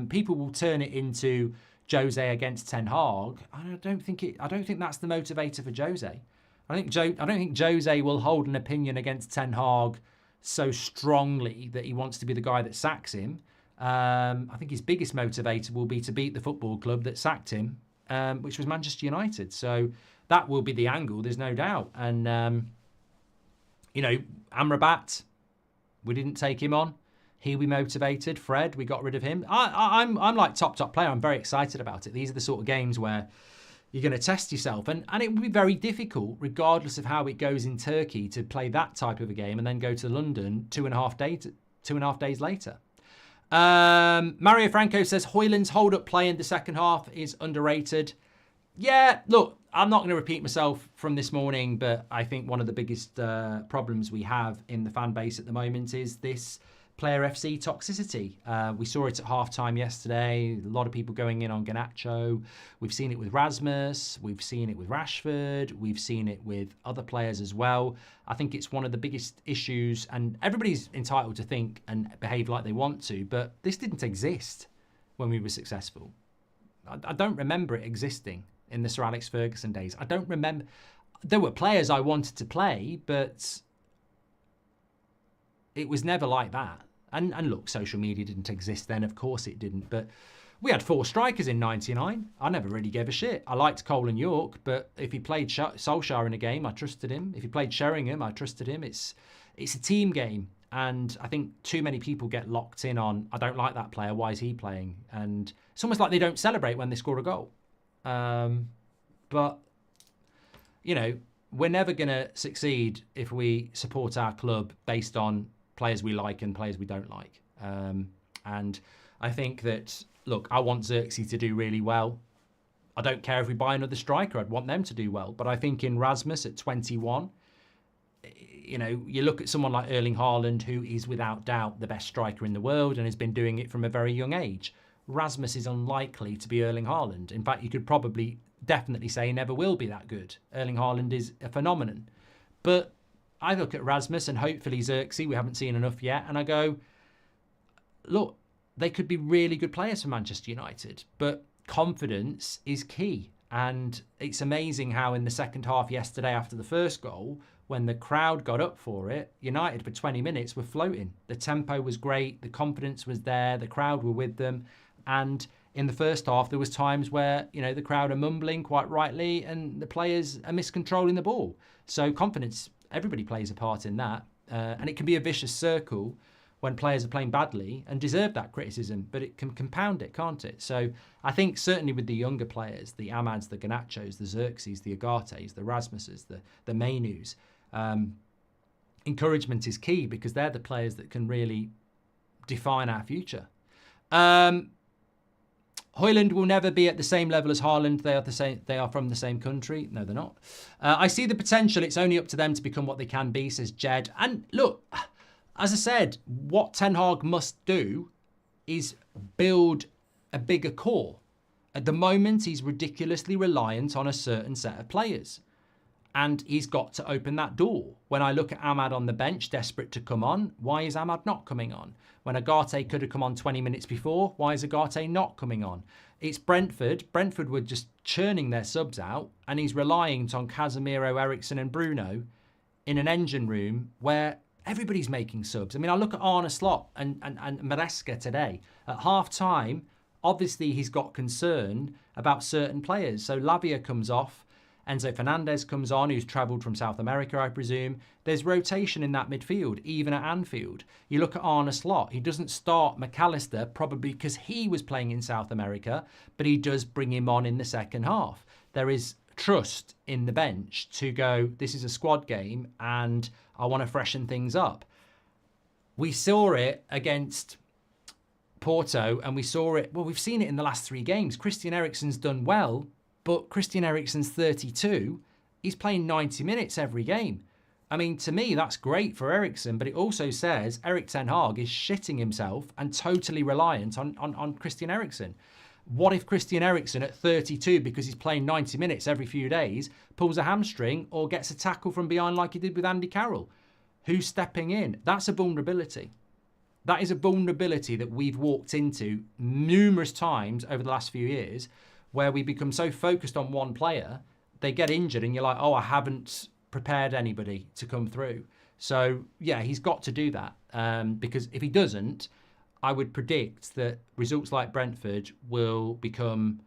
People will turn it into Jose against Ten Hag. I don't think that's the motivator for Jose. I don't think Jose will hold an opinion against Ten Hag so strongly that he wants to be the guy that sacks him. I think his biggest motivator will be to beat the football club that sacked him, which was Manchester United. So that will be the angle, there's no doubt. And, you know, Amrabat, we didn't take him on. He'll be motivated. Fred, we got rid of him. I'm like top player. I'm very excited about it. These are the sort of games where you're going to test yourself. And it will be very difficult, regardless of how it goes in Turkey, to play that type of a game and then go to London 2.5 days later. Mario Franco says Højlund's hold-up play in the second half is underrated. Yeah, look, I'm not going to repeat myself from this morning, but I think one of the biggest problems we have in the fan base at the moment is this player FC toxicity. We saw it at halftime yesterday. A lot of people going in on Garnacho. We've seen it with Rasmus. We've seen it with Rashford. We've seen it with other players as well. I think it's one of the biggest issues, and everybody's entitled to think and behave like they want to, but this didn't exist when we were successful. I don't remember it existing in the Sir Alex Ferguson days. I don't remember. There were players I wanted to play, but it was never like that. And look, social media didn't exist then, of course it didn't, but we had 4 strikers in 99. I never really gave a shit. I liked Cole and York, but if he played Solskjaer in a game, I trusted him. If he played Sheringham, I trusted him. It's a team game, and I think too many people get locked in on, I don't like that player, why is he playing? And it's almost like they don't celebrate when they score a goal. But, you know, we're never going to succeed if we support our club based on players we like and players we don't like. And I think that, look, I want Xerxes to do really well. I don't care if we buy another striker. I'd want them to do well. But I think in Rasmus at 21, you know, you look at someone like Erling Haaland, who is without doubt the best striker in the world and has been doing it from a very young age. Rasmus is unlikely to be Erling Haaland. In fact, you could probably definitely say he never will be that good. Erling Haaland is a phenomenon. But I look at Rasmus and hopefully Xerxes, we haven't seen enough yet, and I go, look, they could be really good players for Manchester United, but confidence is key. And it's amazing how in the second half yesterday after the first goal, when the crowd got up for it, United for 20 minutes were floating. The tempo was great, the confidence was there, the crowd were with them. And in the first half, there was times where, you know, the crowd are mumbling quite rightly and the players are miscontrolling the ball. So confidence, everybody plays a part in that. And it can be a vicious circle when players are playing badly and deserve that criticism, but it can compound it, can't it? So I think certainly with the younger players, the Amads, the Garnachos, the Xerxes, the Agates, the Rasmuses, the Mainus, encouragement is key because they're the players that can really define our future. Højlund will never be at the same level as Haaland. They are the same. They are from the same country. No, they're not. I see the potential. It's only up to them to become what they can be, says Jed. And look, as I said, what Ten Hag must do is build a bigger core. At the moment, he's ridiculously reliant on a certain set of players. And he's got to open that door. When I look at Ahmad on the bench, desperate to come on, why is Ahmad not coming on? When Agate could have come on 20 minutes before, why is Agate not coming on? It's Brentford. Brentford were just churning their subs out, and he's relying on Casemiro, Eriksen and Bruno in an engine room where everybody's making subs. I mean, I look at Arne Slot and Maresca today. At half-time, obviously he's got concern about certain players. So Lavia comes off. Enzo Fernandez comes on, who's travelled from South America, I presume. There's rotation in that midfield, even at Anfield. You look at Arne Slot. He doesn't start McAllister, probably because he was playing in South America, but he does bring him on in the second half. There is trust in the bench to go, this is a squad game, and I want to freshen things up. We saw it against Porto, and we saw it, well, we've seen it in the last 3 games. Christian Eriksen's done well, but Christian Eriksen's 32. He's playing 90 minutes every game. I mean, to me, that's great for Eriksen, but it also says Erik Ten Hag is shitting himself and totally reliant on Christian Eriksen. What if Christian Eriksen at 32, because he's playing 90 minutes every few days, pulls a hamstring or gets a tackle from behind like he did with Andy Carroll? Who's stepping in? That's a vulnerability. That is a vulnerability that we've walked into numerous times over the last few years, where we become so focused on one player, they get injured and you're like, oh, I haven't prepared anybody to come through. So, yeah, he's got to do that. Because if he doesn't, I would predict that results like Brentford will become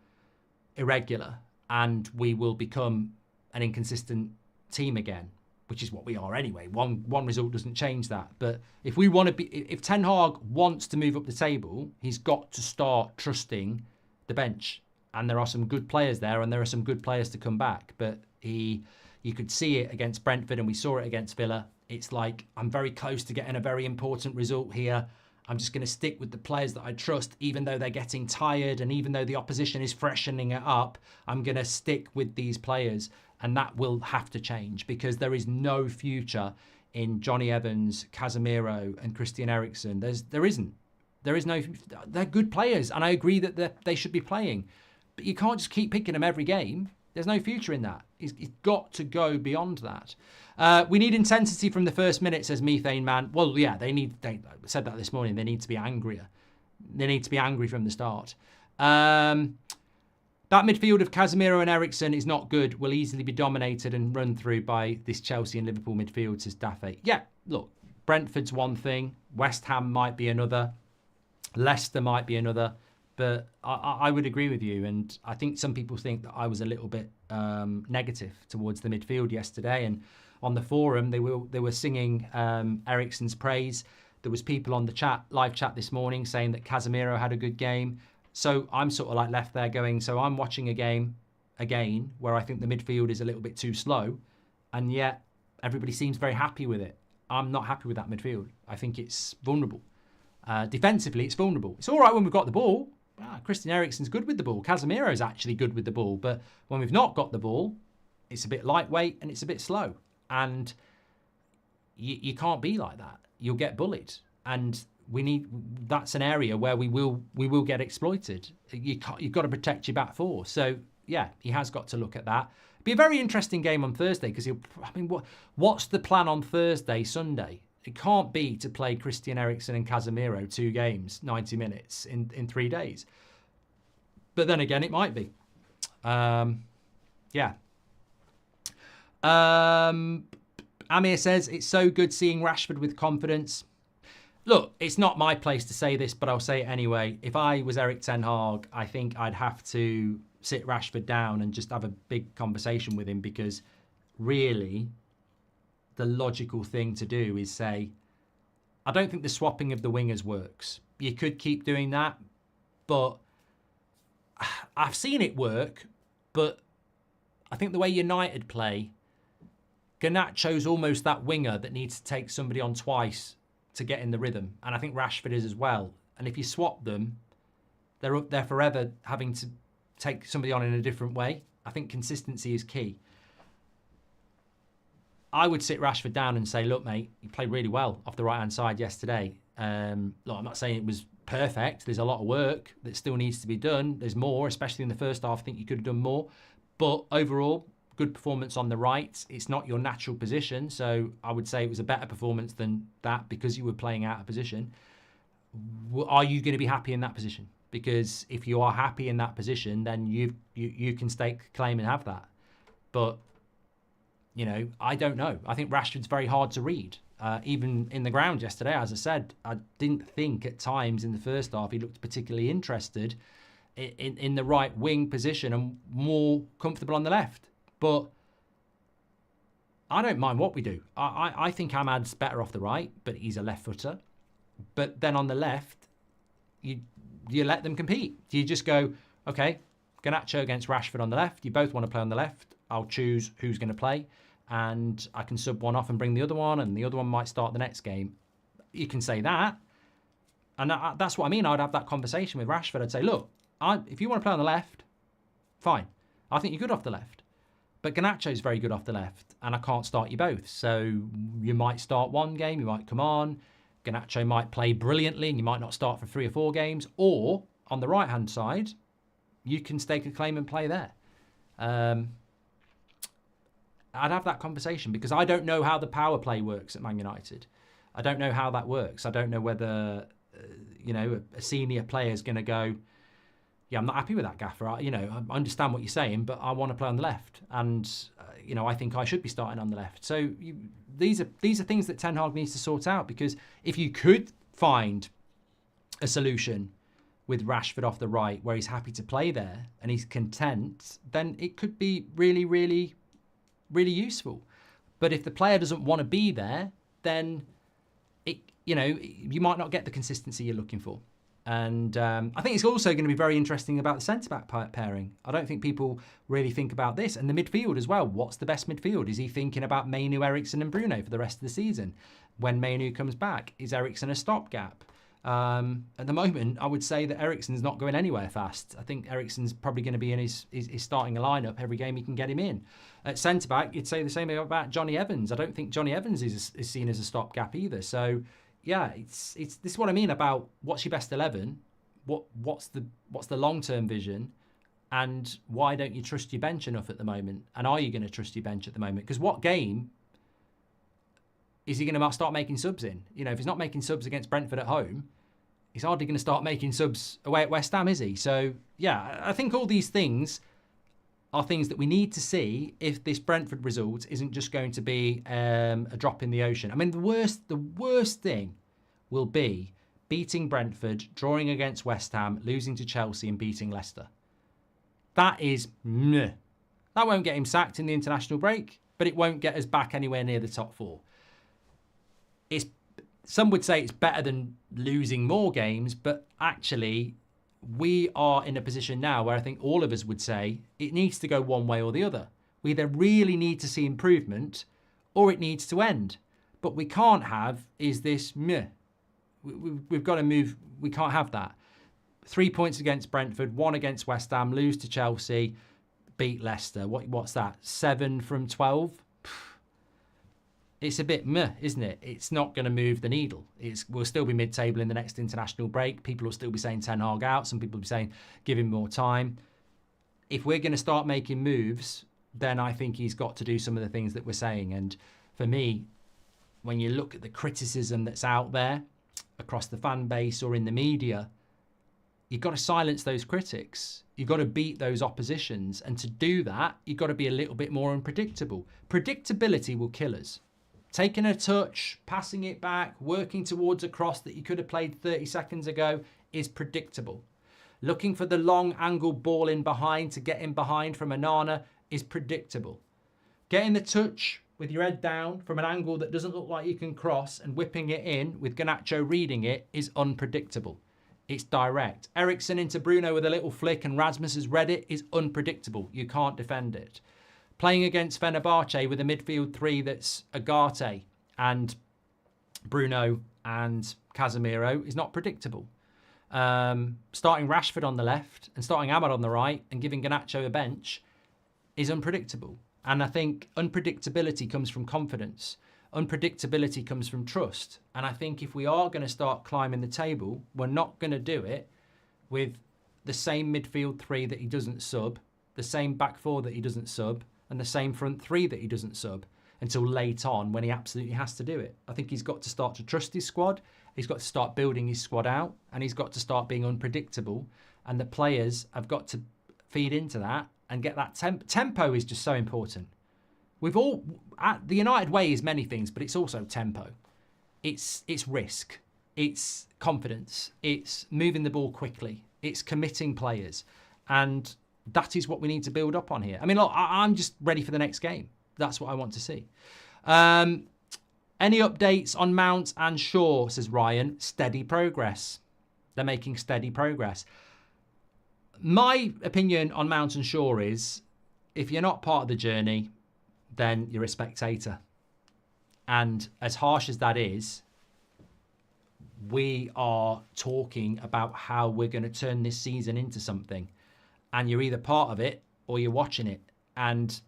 irregular and we will become an inconsistent team again, which is what we are anyway. One result doesn't change that. But if we want to be, if Ten Hag wants to move up the table, he's got to start trusting the bench. And there are some good players there, and there are some good players to come back. But you could see it against Brentford, and we saw it against Villa. It's like, I'm very close to getting a very important result here. I'm just going to stick with the players that I trust, even though they're getting tired, and even though the opposition is freshening it up, I'm going to stick with these players. And that will have to change, because there is no future in Johnny Evans, Casemiro, and Christian Eriksen. There isn't. There is no. They're good players, and I agree that they should be playing. But you can't just keep picking them every game. There's no future in that. He's got to go beyond that. We need intensity from the first minute, says Methane Man. Well, yeah, they said that this morning. They need to be angrier. They need to be angry from the start. That midfield of Casemiro and Eriksen is not good. Will easily be dominated and run through by this Chelsea and Liverpool midfield, says Daffy. Yeah, look, Brentford's one thing. West Ham might be another. Leicester might be another. But I would agree with you, and I think some people think that I was a little bit negative towards the midfield yesterday. And on the forum, they were singing Eriksen's praise. There was people on the live chat this morning saying that Casemiro had a good game. So I'm sort of like left there going, so I'm watching a game again where I think the midfield is a little bit too slow, and yet everybody seems very happy with it. I'm not happy with that midfield. I think it's vulnerable. Defensively, it's vulnerable. It's all right when we've got the ball. Christian Eriksen's good with the ball. Casemiro's actually good with the ball. But when we've not got the ball, it's a bit lightweight and it's a bit slow. And you can't be like that. You'll get bullied. And that's an area where we will get exploited. You've got to protect your back four. So, yeah, he has got to look at that. It'll be a very interesting game on Thursday because what's the plan on Thursday, Sunday? It can't be to play Christian Eriksen and Casemiro 2 games, 90 minutes in 3 days. But then again, it might be. Yeah. Amir says, it's so good seeing Rashford with confidence. Look, it's not my place to say this, but I'll say it anyway. If I was Erik Ten Hag, I think I'd have to sit Rashford down and just have a big conversation with him, because really the logical thing to do is say, I don't think the swapping of the wingers works. You could keep doing that, but I've seen it work. But I think the way United play, Garnacho's almost that winger that needs to take somebody on twice to get in the rhythm. And I think Rashford is as well. And if you swap them, they're forever having to take somebody on in a different way. I think consistency is key. I would sit Rashford down and say, look, mate, you played really well off the right-hand side yesterday. Look, I'm not saying it was perfect. There's a lot of work that still needs to be done. There's more, especially in the first half. I think you could have done more. But overall, good performance on the right. It's not your natural position. So I would say it was a better performance than that because you were playing out of position. Are you going to be happy in that position? Because if you are happy in that position, then you can stake claim and have that. But, you know, I don't know. I think Rashford's very hard to read. Even in the ground yesterday, as I said, I didn't think at times in the first half he looked particularly interested in the right wing position and more comfortable on the left. But I don't mind what we do. I think Ahmad's better off the right, but he's a left footer. But then on the left, you let them compete. You just go, okay, Garnacho against Rashford on the left. You both want to play on the left. I'll choose who's going to play. And I can sub one off and bring the other one, and the other one might start the next game. You can say that. And that's what I mean. I'd have that conversation with Rashford. I'd say, look, if you want to play on the left, fine. I think you're good off the left. But Garnacho's very good off the left, and I can't start you both. So you might start one game, you might come on. Garnacho might play brilliantly, and you might not start for 3 or 4 games. Or, on the right-hand side, you can stake a claim and play there. I'd have that conversation because I don't know how the power play works at Man United. I don't know how that works. I don't know whether, a senior player is going to go, yeah, I'm not happy with that, Gaffer. I understand what you're saying, but I want to play on the left. And, I think I should be starting on the left. So these are things that Ten Hag needs to sort out, because if you could find a solution with Rashford off the right where he's happy to play there and he's content, then it could be really, really, really useful. But if the player doesn't want to be there, then you might not get the consistency you're looking for. And I think it's also going to be very interesting about the centre-back pairing. I don't think people really think about this. And the midfield as well. What's the best midfield? Is he thinking about Mainu, Eriksen and Bruno for the rest of the season? When Mainu comes back, is Eriksen a stopgap? At the moment, I would say that Eriksen's not going anywhere fast. I think Eriksen's probably going to be in his starting lineup every game he can get him in. At centre-back, you'd say the same about Johnny Evans. I don't think Johnny Evans is seen as a stopgap either. So, yeah, it's this is what I mean about what's your best 11, what's the long-term vision, and why don't you trust your bench enough at the moment? And are you going to trust your bench at the moment? Because what game is he going to start making subs in? If he's not making subs against Brentford at home, he's hardly going to start making subs away at West Ham, is he? So, yeah, I think all these things are things that we need to see if this Brentford result isn't just going to be a drop in the ocean. I mean, the worst thing will be beating Brentford, drawing against West Ham, losing to Chelsea and beating Leicester. That is meh. That won't get him sacked in the international break, but it won't get us back anywhere near the top 4. Some would say it's better than losing more games, but actually we are in a position now where I think all of us would say it needs to go one way or the other. We either really need to see improvement or it needs to end. But we can't have is this meh. We've got to move. We can't have that. 3 points against Brentford, 1 against West Ham, lose to Chelsea, beat Leicester. What's that? 7 from 12? It's a bit meh, isn't it? It's not going to move the needle. We'll still be mid-table in the next international break. People will still be saying Ten Hag out. Some people will be saying give him more time. If we're going to start making moves, then I think he's got to do some of the things that we're saying. And for me, when you look at the criticism that's out there across the fan base or in the media, you've got to silence those critics. You've got to beat those oppositions. And to do that, you've got to be a little bit more unpredictable. Predictability will kill us. Taking a touch, passing it back, working towards a cross that you could have played 30 seconds ago is predictable. Looking for the long angled ball in behind to get in behind from Onana is predictable. Getting the touch with your head down from an angle that doesn't look like you can cross and whipping it in with Garnacho reading it is unpredictable. It's direct. Eriksen into Bruno with a little flick and Rasmus has read it is unpredictable. You can't defend it. Playing against Fenerbahce with a midfield 3 that's Agate and Bruno and Casemiro is not predictable. Starting Rashford on the left and starting Ahmad on the right and giving Garnacho a bench is unpredictable. And I think unpredictability comes from confidence. Unpredictability comes from trust. And I think if we are going to start climbing the table, we're not going to do it with the same midfield three that he doesn't sub, the same back four that he doesn't sub, and the same front three that he doesn't sub until late on when he absolutely has to do it. I think he's got to start to trust his squad. He's got to start building his squad out, and he's got to start being unpredictable. And the players have got to feed into that and get that tempo is just so important. We've all, the United way is many things, but it's also tempo. It's risk. It's confidence. It's moving the ball quickly. It's committing players. And that is what we need to build up on here. I mean, look, I'm just ready for the next game. That's what I want to see. Any updates on Mount and Shaw, says Ryan. Steady progress. They're making steady progress. My opinion on Mount and Shaw is, if you're not part of the journey, then you're a spectator. And as harsh as that is, we are talking about how we're going to turn this season into something. And you're either part of it or you're watching it. And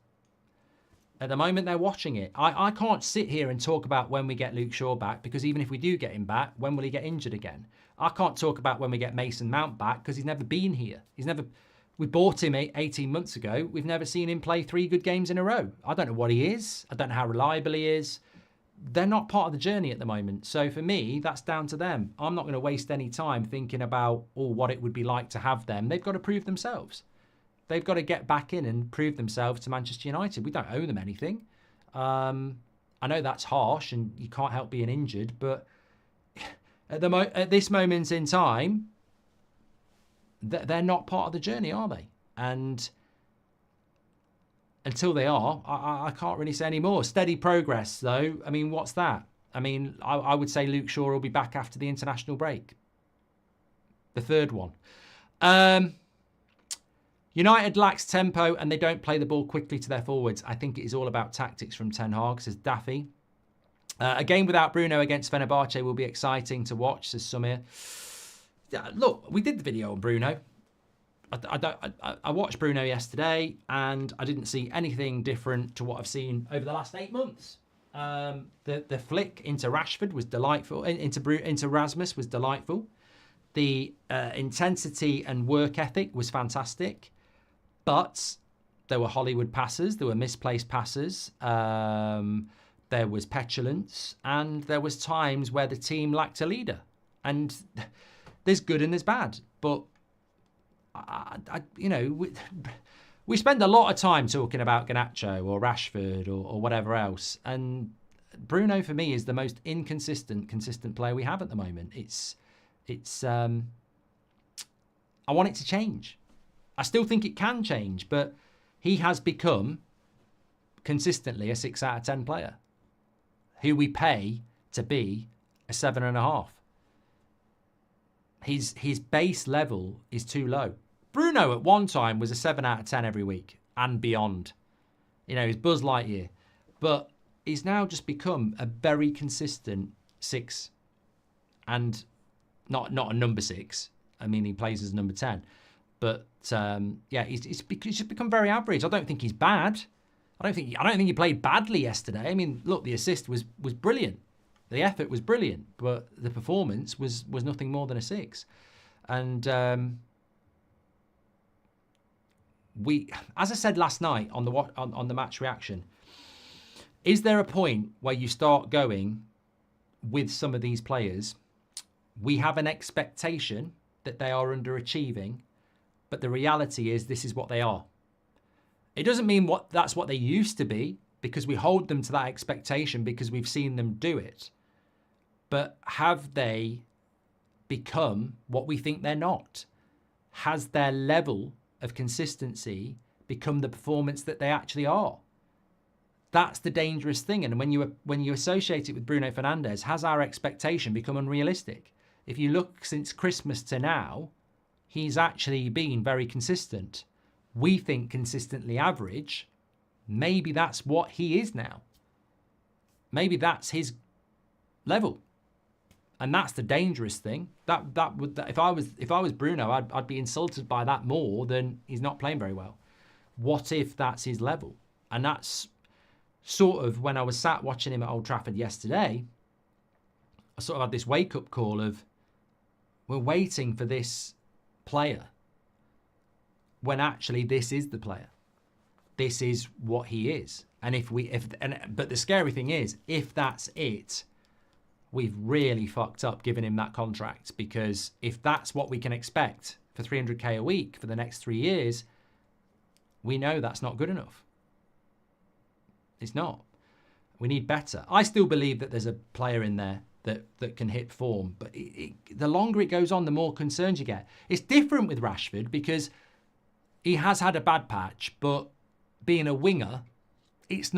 at the moment, they're watching it. I can't sit here and talk about when we get Luke Shaw back, because even if we do get him back, when will he get injured again? I can't talk about when we get Mason Mount back, because he's never been here. We bought him 18 months ago. We've never seen him play 3 good games in a row. I don't know what he is. I don't know how reliable he is. They're not part of the journey at the moment. So for me, that's down to them. I'm not going to waste any time thinking about what it would be like to have them. They've got to prove themselves. They've got to get back in and prove themselves to Manchester United. We don't owe them anything. I know that's harsh and you can't help being injured, but at this moment in time, they're not part of the journey, are they? And until they are, I can't really say any more. Steady progress, though. I mean, what's that? I mean, I would say Luke Shaw will be back after the international break. The third one. United lacks tempo and they don't play the ball quickly to their forwards. I think it is all about tactics from Ten Hag, says Daffy. A game without Bruno against Fenerbahce will be exciting to watch, says Samir. Look, we did the video on Bruno. I watched Bruno yesterday and I didn't see anything different to what I've seen over the last 8 months. The flick into Rashford was delightful. Into Rasmus was delightful. The intensity and work ethic was fantastic. But there were Hollywood passes, there were misplaced passes, there was petulance, and there was times where the team lacked a leader. And there's good and there's bad. But, we spend a lot of time talking about Garnacho or Rashford or whatever else. And Bruno, for me, is the most consistent player we have at the moment. I want it to change. I still think it can change, but he has become consistently a 6 out of 10 player who we pay to be a 7.5. His base level is too low. Bruno at one time was a 7 out of 10 every week and beyond. He's Buzz Lightyear. But he's now just become a very consistent 6. And not a number 6. I mean, he plays as number 10. But, he's just become very average. I don't think he's bad. I don't think he played badly yesterday. I mean, look, the assist was brilliant. The effort was brilliant. But the performance was nothing more than a 6. And as I said last night on the match reaction, is there a point where you start going with some of these players? We have an expectation that they are underachieving, but the reality is this is what they are. It doesn't mean that's what they used to be, because we hold them to that expectation because we've seen them do it. But have they become what we think they're not? Has their level of consistency become the performance that they actually are? That's the dangerous thing. And when you associate it with Bruno Fernandes, has our expectation become unrealistic? If you look since Christmas to now, he's actually been very consistent. We think consistently average. Maybe that's what he is now. Maybe that's his level. And that's the dangerous thing. That would if I was Bruno, I'd be insulted by that more than he's not playing very well. What if that's his level? And that's sort of when I was sat watching him at Old Trafford yesterday, I sort of had this wake-up call of, we're waiting for this player when actually this is the player. This is what he is. And but the scary thing is, if that's it, we've really fucked up giving him that contract, because if that's what we can expect for 300k a week for the next 3 years, we know that's not good enough. It's not. We need better. I still believe that there's a player in there that can hit form, but the longer it goes on, the more concerns you get. It's different with Rashford because he has had a bad patch, but being a winger, it's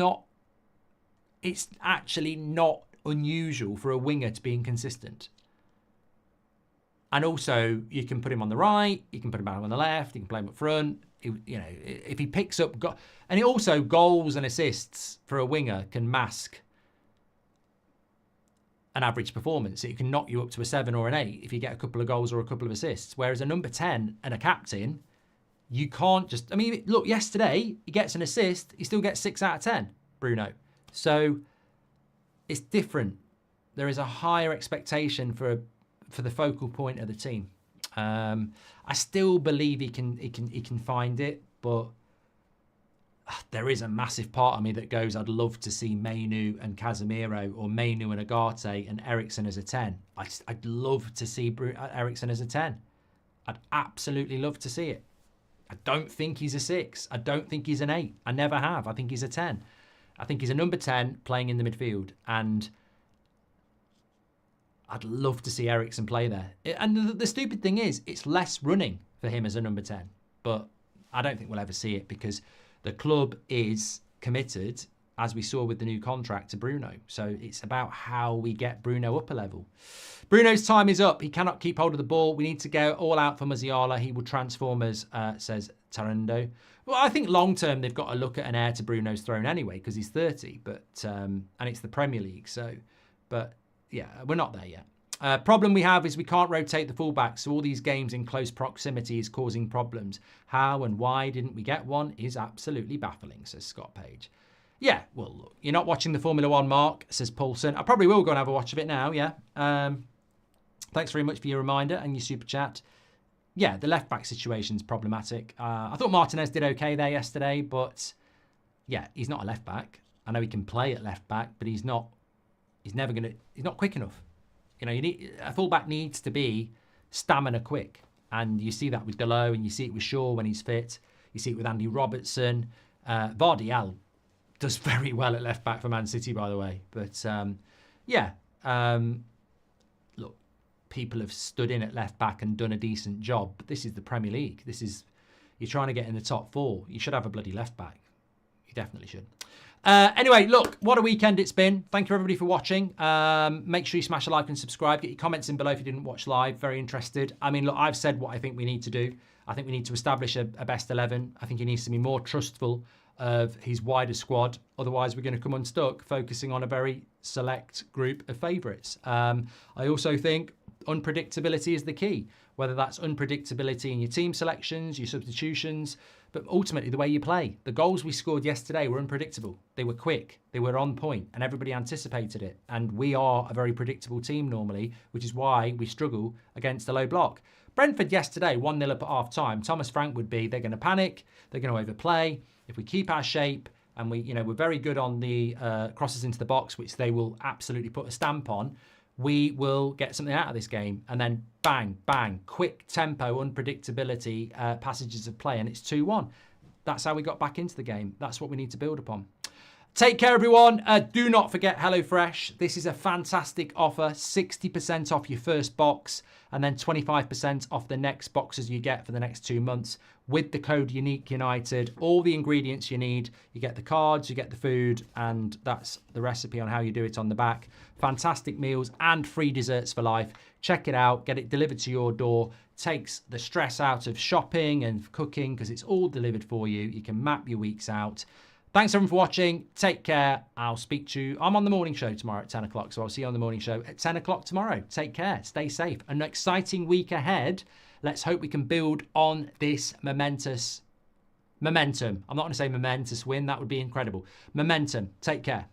actually not unusual for a winger to be inconsistent. And also, you can put him on the right, you can put him on the left, you can play him up front. If he picks up, and also goals and assists for a winger can mask an average performance. It can knock you up to a 7 or an 8 if you get a couple of goals or a couple of assists. Whereas a number 10 and a captain, you can't just... I mean, look, yesterday, he gets an assist, he still gets 6 out of 10, Bruno. So, it's different. There is a higher expectation for the focal point of the team. I still believe he can find it, but there is a massive part of me that goes, I'd love to see Mainu and Casemiro, or Mainu and Agate and Eriksen as a 10. I'd love to see Eriksen as a 10. I'd absolutely love to see it. I don't think he's a 6. I don't think he's an 8. I never have. I think he's a 10. I think he's a number 10 playing in the midfield, and I'd love to see Eriksen play there. And the stupid thing is, it's less running for him as a number 10. But I don't think we'll ever see it, because the club is committed, as we saw with the new contract, to Bruno. So it's about how we get Bruno up a level. Bruno's time is up. He cannot keep hold of the ball. We need to go all out for Musiala. He will transform us, says Tarendo. Well, I think long-term, they've got to look at an heir to Bruno's throne anyway, because he's 30. But and it's the Premier League. But yeah, we're not there yet. Problem we have is we can't rotate the fullbacks, so all these games in close proximity is causing problems. How and why didn't we get one is absolutely baffling, says Scott Page. Yeah, well, look, you're not watching the Formula One, Mark, says Paulson. I probably will go and have a watch of it now, yeah. Thanks very much for your reminder and your super chat. Yeah, the left-back situation's problematic. I thought Martinez did okay there yesterday, but yeah, he's not a left-back. I know he can play at left-back, but he's not quick enough. You know, a fullback needs to be stamina quick. And you see that with Delo, and you see it with Shaw when he's fit. You see it with Andy Robertson. Vardial does very well at left back for Man City, by the way. But look, people have stood in at left back and done a decent job. But this is the Premier League. You're trying to get in the top 4. You should have a bloody left back. You definitely should. Anyway, look, what a weekend it's been. Thank you, everybody, for watching. Make sure you smash a like and subscribe. Get your comments in below if you didn't watch live. Very interested. I mean, look, I've said what I think we need to do. I think we need to establish a best 11. I think he needs to be more trustful of his wider squad. Otherwise, we're going to come unstuck, focusing on a very select group of favourites. I also think unpredictability is the key, whether that's unpredictability in your team selections, your substitutions, but ultimately the way you play. The goals we scored yesterday were unpredictable. They were quick, they were on point, and everybody anticipated it. And we are a very predictable team normally, which is why we struggle against a low block. Brentford yesterday, 1-0 up at half-time. Thomas Frank would be, they're going to panic, they're going to overplay. If we keep our shape, and we're very good on the crosses into the box, which they will absolutely put a stamp on, we will get something out of this game. And then bang, bang, quick tempo, unpredictability, passages of play, and it's 2-1. That's how we got back into the game. That's what we need to build upon. Take care, everyone. Do not forget HelloFresh. This is a fantastic offer. 60% off your first box and then 25% off the next boxes you get for the next 2 months with the code UNIQUEUNITED. All the ingredients you need. You get the cards, you get the food, and that's the recipe on how you do it on the back. Fantastic meals and free desserts for life. Check it out. Get it delivered to your door. Takes the stress out of shopping and cooking because it's all delivered for you. You can map your weeks out. Thanks everyone for watching. Take care. I'll speak to you. I'm on the morning show tomorrow at 10 o'clock. So I'll see you on the morning show at 10 o'clock tomorrow. Take care. Stay safe. An exciting week ahead. Let's hope we can build on this momentous Momentum. I'm not going to say momentous win. That would be incredible. Momentum. Take care.